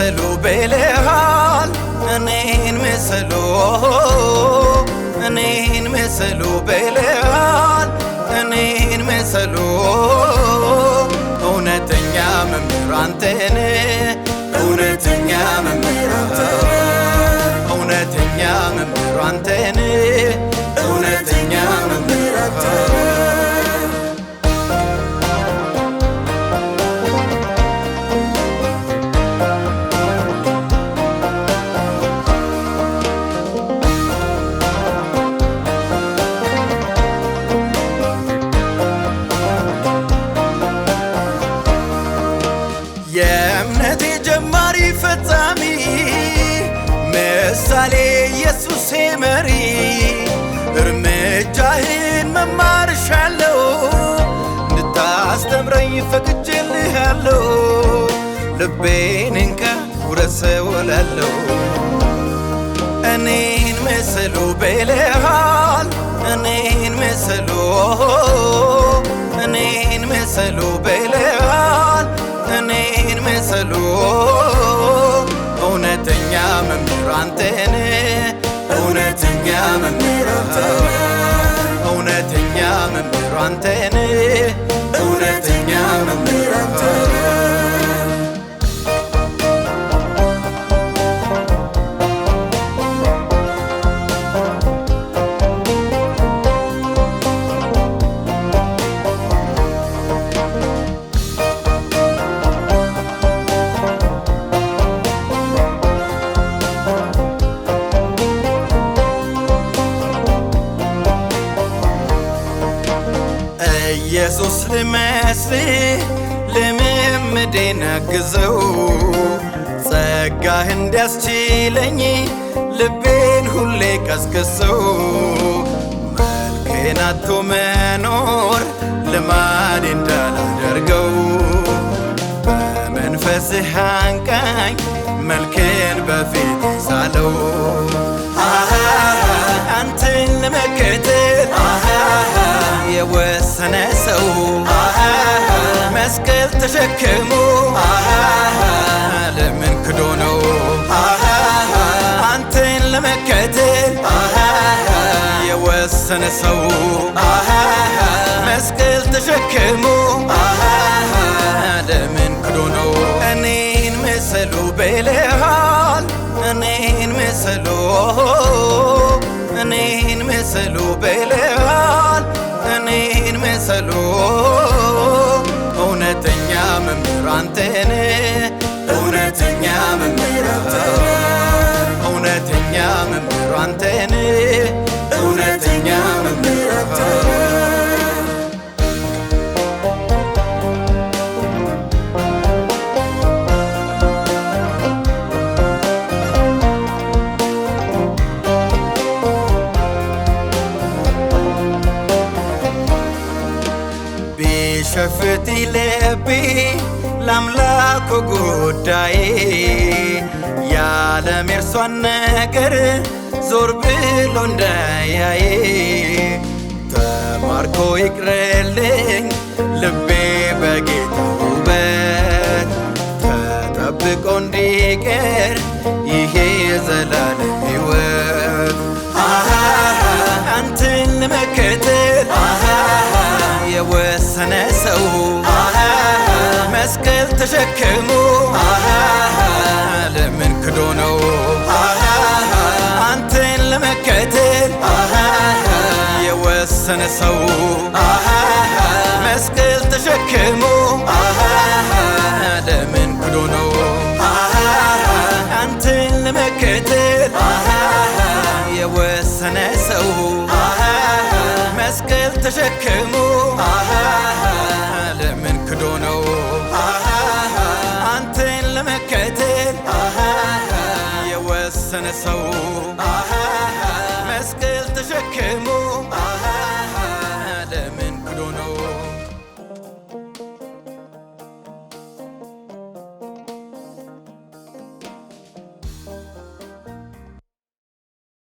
ምሰሉ በልሃል እኔን ምሰሉ እኔን ምሰሉ በልሃል እኔን ምሰሉ እውነተኛ መምህር አንተን እውነተኛ መምህር እውነተኛ መምህር አንተን እውነተኛ መምህር የእምነቴ ጀማሪ ፈጻሚ ምሳሌ ኢየሱሴ መሪ እርምጃህን መማር እሻለሁ እንድታስተምረኝ ፈቅጄልሃለሁ ልቤን እንካ ውረሰው እላለሁ እኔን ምሰሉ በልሃል እኔን ምሰሉ እኔን ምሰሉ በልሃል እኔን ምሰሉ እውነተኛ መምህር አንተን እውነተኛ መምህር እውነተኛ መምህር አንተን እውነተኛ መምህር ኢየሱስ ልመስልህ ልምምዴን አግዘው ጸጋህ እንዲያስችለኝ ልቤን ሁሌ ቀስቅሰው መልክህን አጥቶ መኖር ልማዴ እንዳላደርገው በመንፈስህ አንቃኝ መልክህን በፊት ሳለው አንተን ለመከተል የወሰነ ሰው መስቀል ተሸክሞ ለምን ክዶ ነው አንተን ለመከተል የወሰነ ሰው መስቀል ተሸክሞ ለምን ክዶ ነው እኔን ምሰሉ በልሃል እኔን ምሰሉ እኔን ምሰሉ በልሃል እኔን ምሰሉ እውነተኛ መምህር አንተን እውነተኛ መምህር እውነተኛ መምህር አንተን እውነተኛ መምህር ሸፍት ልቤ ለአምላኩ ጉዳይ ያለም የእርሷን ነገር ዞር ብሎ እንዳያይ ተማርኮ ይቅርልኝ ልቤ በጌታ ውበት ተጠብቆ እንዲቀር ይሄ የዘላለም ሕይወት አንተን ለመከተል የወሰነ ሰው መስቀል ተሸክሞ ለምን ክዶ ነው አንተን ለመከተል የወሰነ ሰው መስቀል ተሸክሞ ለምን ክዶ ነው አንተን ለመከተል የወሰነ ሰው መስቀል ተሸክሞ ለምን ክዶ ነው አንተን ለመከተል የወሰነ ሰው